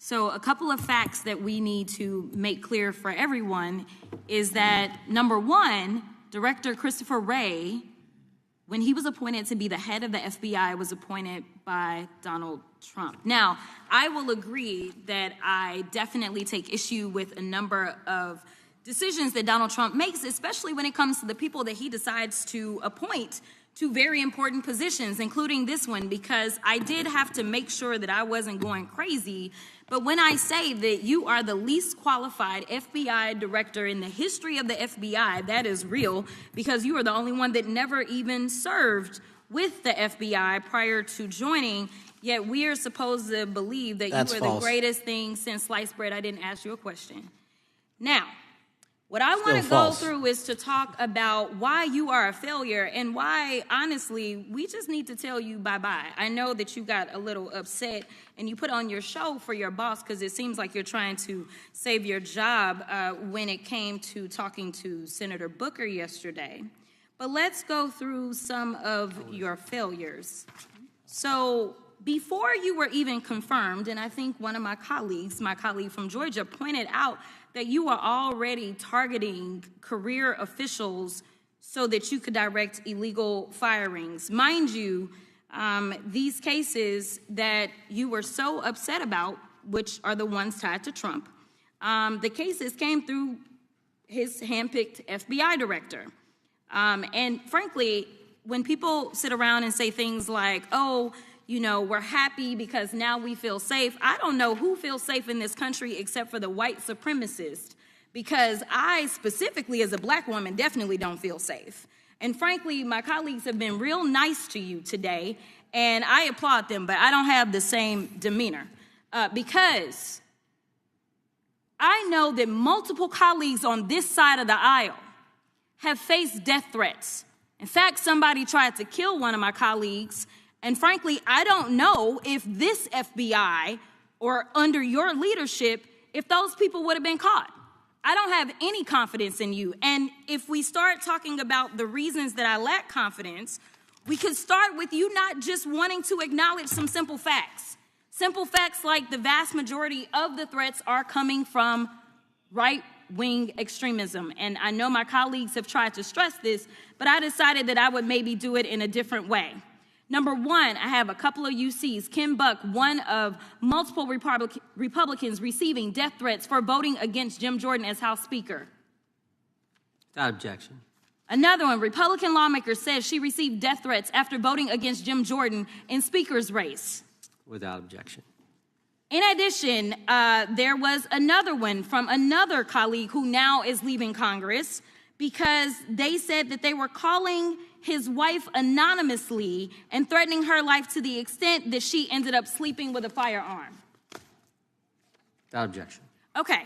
So a couple of facts that we need to make clear for everyone is that, number one, Director Christopher Wray, when he was appointed to be the head of the FBI, was appointed by Donald Trump. Now, I will agree that I definitely take issue with a number of decisions that Donald Trump makes, especially when it comes to the people that he decides to appoint to very important positions, including this one, because I did have to make sure that I wasn't going crazy. But when I say that you are the least qualified FBI director in the history of the FBI, that is real, because you are the only one that never even served with the FBI prior to joining, yet we are supposed to believe that you are the greatest thing since sliced bread. I didn't ask you a question. Now, what I want to go through is to talk about why you are a failure and why, honestly, we just need to tell you bye-bye. I know that you got a little upset and you put on your show for your boss because it seems like you're trying to save your job when it came to talking to Senator Booker yesterday. But let's go through some of your failures. So before you were even confirmed, and I think one of my colleague from Georgia, pointed out that you are already targeting career officials so that you could direct illegal firings. Mind you, these cases that you were so upset about, which are the ones tied to Trump, the cases came through his handpicked FBI director. And frankly, when people sit around and say things like, oh, you know, we're happy because now we feel safe. I don't know who feels safe in this country except for the white supremacists, because I specifically as a black woman definitely don't feel safe. And frankly, my colleagues have been real nice to you today, and I applaud them, but I don't have the same demeanor because I know that multiple colleagues on this side of the aisle have faced death threats. In fact, somebody tried to kill one of my colleagues. And frankly, I don't know if this FBI or under your leadership, if those people would have been caught. I don't have any confidence in you. And if we start talking about the reasons that I lack confidence, we could start with you not just wanting to acknowledge some simple facts. Simple facts like the vast majority of the threats are coming from right-wing extremism. And I know my colleagues have tried to stress this, but I decided that I would maybe do it in a different way. Number one, I have a couple of UCs. Kim Buck, one of multiple Republicans receiving death threats for voting against Jim Jordan as House Speaker. Without objection. Another one, Republican lawmaker says she received death threats after voting against Jim Jordan in Speaker's race. Without objection. In addition, there was another one from another colleague who now is leaving Congress because they said that they were calling his wife anonymously and threatening her life to the extent that she ended up sleeping with a firearm. Without objection. Okay,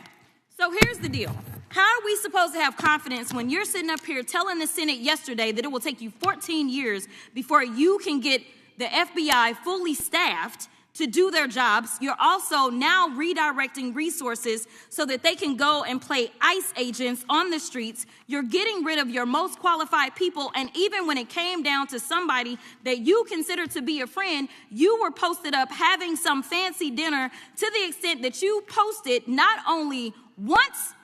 so here's the deal. How are we supposed to have confidence when you're sitting up here telling the Senate yesterday that it will take you 14 years before you can get the FBI fully staffed to do their jobs? You're also now redirecting resources so that they can go and play ICE agents on the streets. You're getting rid of your most qualified people. And even when it came down to somebody that you consider to be a friend, you were posted up having some fancy dinner to the extent that you posted not only once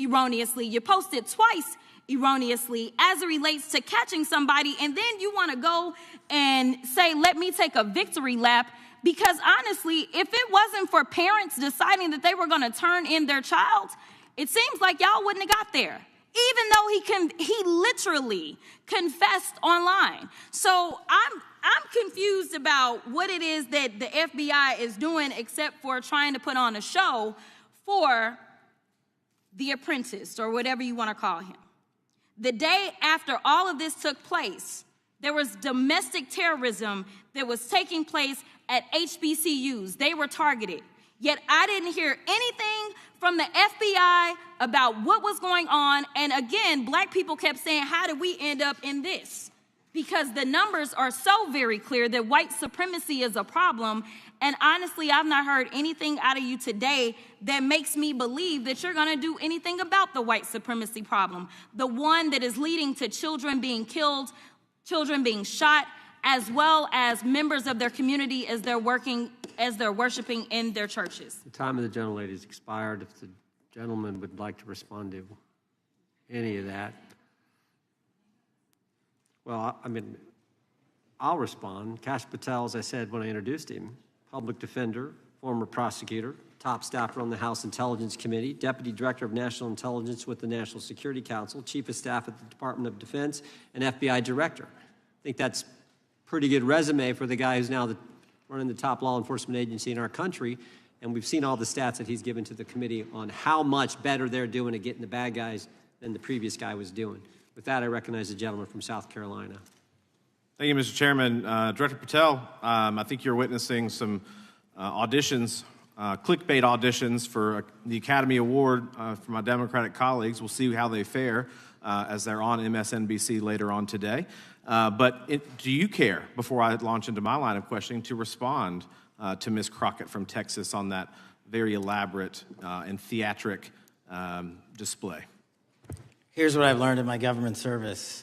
erroneously, you posted twice erroneously as it relates to catching somebody. And then you want to go and say, let me take a victory lap. Because honestly, if it wasn't for parents deciding that they were going to turn in their child, it seems like y'all wouldn't have got there, even though he literally confessed online. So I'm confused about what it is that the FBI is doing except for trying to put on a show for the apprentice or whatever you want to call him. The day after all of this took place, there was domestic terrorism that was taking place at HBCUs. They were targeted. Yet I didn't hear anything from the FBI about what was going on. And again, black people kept saying, how did we end up in this? Because the numbers are so very clear that white supremacy is a problem. And honestly, I've not heard anything out of you today that makes me believe that you're going to do anything about the white supremacy problem. The one that is leading to children being killed, children being shot, as well as members of their community as they're worshiping in their churches. The time of the gentlelady has expired. If the gentleman would like to respond to any of that. Well, I mean, I'll respond. Kash Patel, as I said when I introduced him, public defender, former prosecutor, top staffer on the House Intelligence Committee, Deputy Director of National Intelligence with the National Security Council, Chief of Staff at the Department of Defense, and FBI Director. I think that's a pretty good resume for the guy who's now running the top law enforcement agency in our country, and we've seen all the stats that he's given to the committee on how much better they're doing at getting the bad guys than the previous guy was doing. With that, I recognize the gentleman from South Carolina. Thank you, Mr. Chairman. Director Patel, I think you're witnessing some auditions, clickbait auditions for the Academy Award for my Democratic colleagues. We'll see how they fare as they're on MSNBC later on today. But do you care, before I launch into my line of questioning, to respond to Ms. Crockett from Texas on that very elaborate and theatric display? Here's what I've learned in my government service.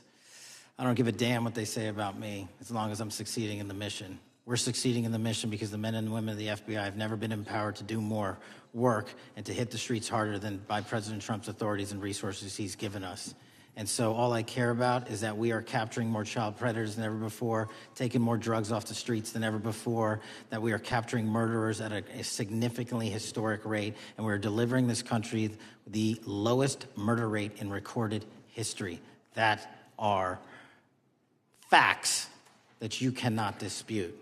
I don't give a damn what they say about me as long as I'm succeeding in the mission. We're succeeding in the mission because the men and women of the FBI have never been empowered to do more work and to hit the streets harder than by President Trump's authorities and resources he's given us. And so all I care about is that we are capturing more child predators than ever before, taking more drugs off the streets than ever before, that we are capturing murderers at a significantly historic rate, and we're delivering this country the lowest murder rate in recorded history. That are facts that you cannot dispute.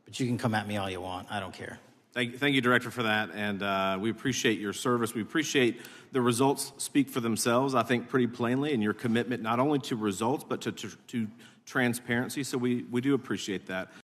But you can come at me all you want. I don't care. Thank you, Director, for that, and we appreciate your service. We appreciate the results speak for themselves, I think, pretty plainly, and your commitment not only to results but to transparency, so we do appreciate that.